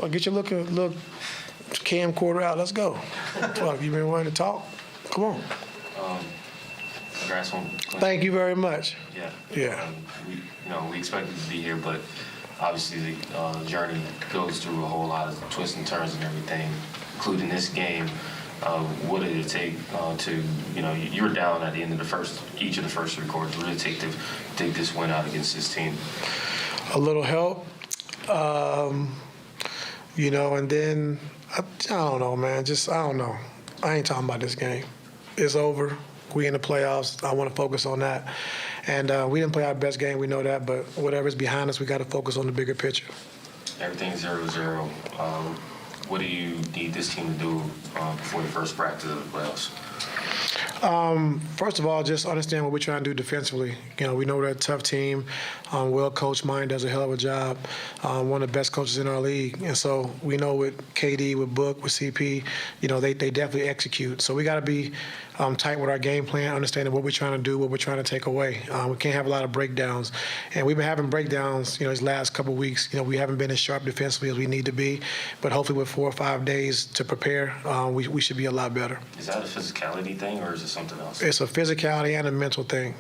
Well, get your look camcorder out. Let's go. Well, you been wanting to talk? Come on. Congrats on. Thank you very much. Yeah. Yeah. We expected to be here, but obviously the journey goes through a whole lot of twists and turns and everything, including this game. What did it take to, you were down at the end of each of the first three quarters. What did it take to take this win out against this team? A little help, and then I don't know, man. I don't know. I ain't talking about this game. It's over. We in the playoffs. I want to focus on that. And we didn't play our best game. We know that. But whatever's behind us, we got to focus on the bigger picture. Everything's 0-0. What do you need this team to do before the first practice of the playoffs? First of all, just understand what we're trying to do defensively. We know we're a tough team. Well-coached. Mine does a hell of a job. One of the best coaches in our league. And so we know with KD, with Book, with CP, they definitely execute. So we got to be tight with our game plan, understanding what we're trying to do, what we're trying to take away. We can't have a lot of breakdowns. And we've been having breakdowns, these last couple of weeks. We haven't been as sharp defensively as we need to be. But hopefully with 4 or 5 days to prepare, we should be a lot better. Is that a physicality thing or is it something else? It's a physicality and a mental thing.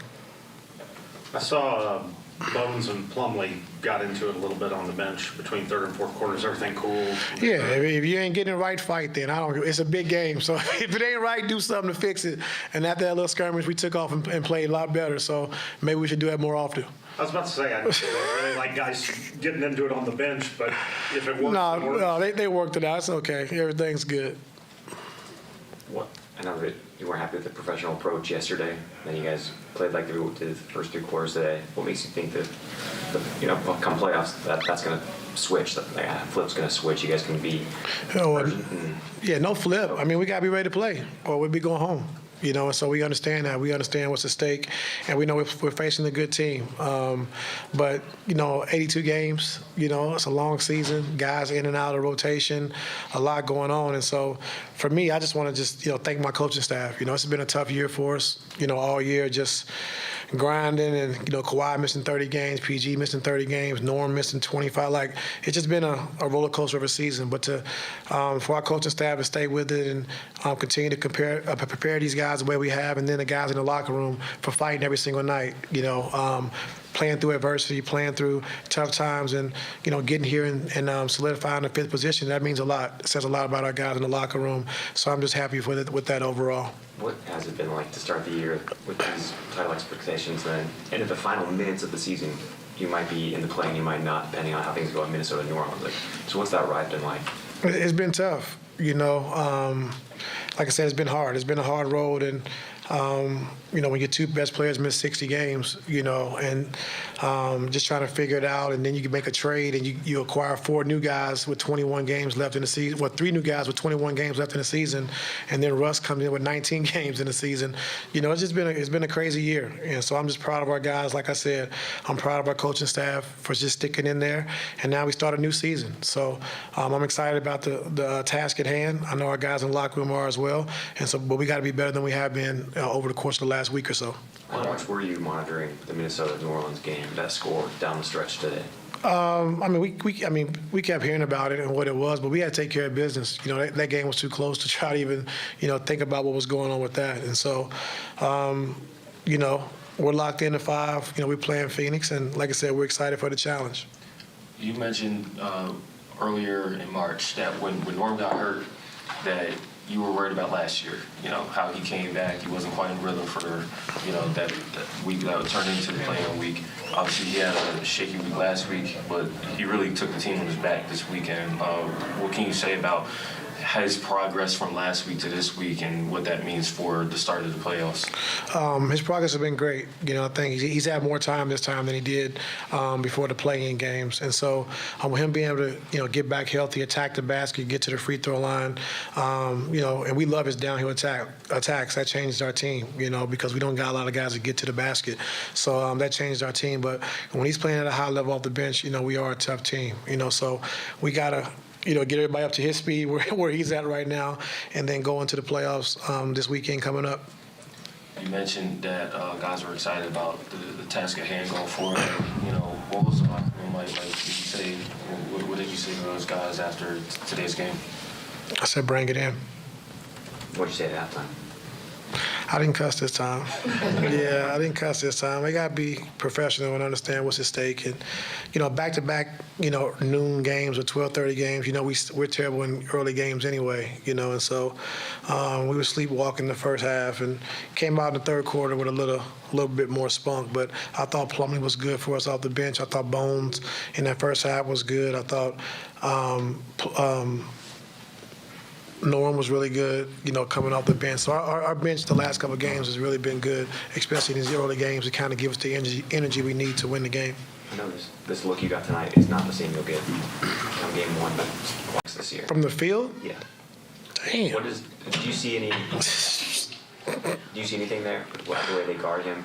I saw Bones and Plumlee got into it a little bit on the bench between third and fourth quarters. Everything cool? Yeah, if you ain't getting it right, fight then. It's a big game. So if it ain't right, do something to fix it. And after that little skirmish, we took off and played a lot better. So maybe we should do that more often. I was about to say, I don't really like guys getting into it on the bench, but if it works, it works. No, they worked it out. It's okay. Everything's good. I know that you weren't happy with the professional approach yesterday, and you guys played like you did the first 3 quarters today. What makes you think that, come playoffs, that's going to switch, that flip's going to switch? You guys can be Yeah, no flip. I mean, we got to be ready to play, or we'd be going home. So we understand that. We understand what's at stake, and we know we're facing a good team. But 82 games, it's a long season. Guys in and out of rotation, a lot going on. And so for me, I just want to thank my coaching staff. It's been a tough year for us, all year, just grinding, and Kawhi missing 30 games, PG missing 30 games, Norm missing 25. Like, it's just been a roller coaster of a season. But for our coaching staff to stay with it and continue to prepare these guys the way we have, and then the guys in the locker room for fighting every single night, playing through adversity, playing through tough times, and getting here and solidifying the 5th position. That means a lot. It says a lot about our guys in the locker room. So I'm just happy with that overall. What has it been like to start the year with these title expectations, and then into the final minutes of the season, you might be in the play and you might not, depending on how things go in Minnesota and New Orleans? So what's that ride been like? It's been tough. Like I said, it's been hard. It's been a hard road, and when your 2 best players miss 60 games, and just trying to figure it out, and then you can make a trade and you acquire 4 new guys with 21 games left in the season, 3 new guys with 21 games left in the season, and then Russ comes in with 19 games in the season. It's been a crazy year, and so I'm just proud of our guys. Like I said, I'm proud of our coaching staff for just sticking in there, and now we start a new season. So I'm excited about the task at hand. I know our guys in the locker room are as well, but we got to be better than we have been over the course of the last week or so. How much were you monitoring the Minnesota-New Orleans game, that score down the stretch today? We kept hearing about it and what it was, but we had to take care of business. That game was too close to try to even, think about what was going on with that. And so, we're locked in at 5. We're playing Phoenix, and like I said, we're excited for the challenge. You mentioned earlier in March that when Norm got hurt, that you were worried about last year, how he came back. He wasn't quite in rhythm for, that week that would turn into the play-in week. Obviously, he had a shaky week last week, but he really took the team on his back this weekend. What can you say about his progress from last week to this week and what that means for the start of the playoffs? His progress has been great. I think he's had more time this time than he did before the play-in games. And so with him being able to, get back healthy, attack the basket, get to the free throw line, and we love his downhill attacks. That changed our team, because we don't got a lot of guys that get to the basket. So that changed our team. But when he's playing at a high level off the bench, we are a tough team, so we got to get everybody up to his speed where he's at right now, and then go into the playoffs this weekend coming up. You mentioned that guys were excited about the task at hand going forward. What was the locker room like? Did you say what did you say to those guys after today's game? I said, bring it in. What'd you say at halftime? I didn't cuss this time. Yeah, I didn't cuss this time. We got to be professional and understand what's at stake. And, back-to-back, noon games or 12:30 games, we're terrible in early games anyway, and so we were sleepwalking the first half and came out in the third quarter with a little bit more spunk. But I thought Plumlee was good for us off the bench. I thought Bones in that first half was good. I thought Norm was really good, coming off the bench. So our bench the last couple of games has really been good, especially in these early games to kind of give us the energy we need to win the game. I know this look you got tonight is not the same you'll get on game one, but twice this year. From the field? Yeah. Damn. Do you see anything there? The way they guard him?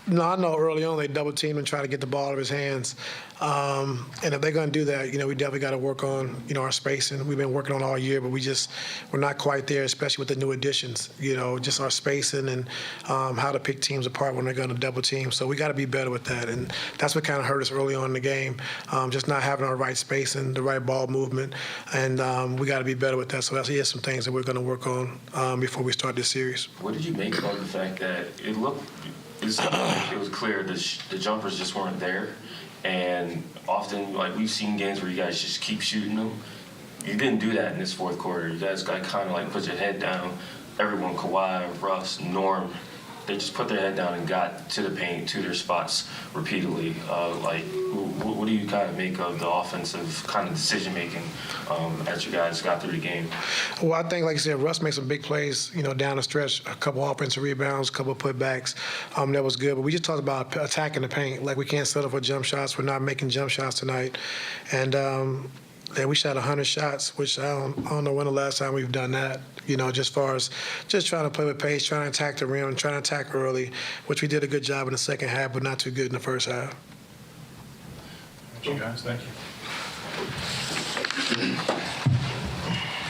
No, I know early on they double team and try to get the ball out of his hands. And if they're going to do that, we definitely got to work on, our spacing. We've been working on it all year, but we're not quite there, especially with the new additions, just our spacing and how to pick teams apart when they're going to double team. So we got to be better with that. And that's what kind of hurt us early on in the game, just not having our right spacing, the right ball movement. And we got to be better with that. So that's some things that we're going to work on before we start this series. What did you make of the fact that it was clear the jumpers just weren't there, and often we've seen games where you guys just keep shooting them. You didn't do that in this fourth quarter. You guys got kind of put your head down. Everyone, Kawhi, Russ, Norm, they just put their head down and got to the paint, to their spots repeatedly. What do you kind of make of the offensive kind of decision making as you guys got through the game? Well, I think, like you said, Russ made some big plays, down the stretch, a couple offensive rebounds, a couple of putbacks. That was good. But we just talked about attacking the paint. We can't settle for jump shots. We're not making jump shots tonight. And then we shot 100 shots, which I don't know when the last time we've done that, just far as just trying to play with pace, trying to attack the rim, trying to attack early, which we did a good job in the second half, but not too good in the first half. Thank you, guys. Thank you.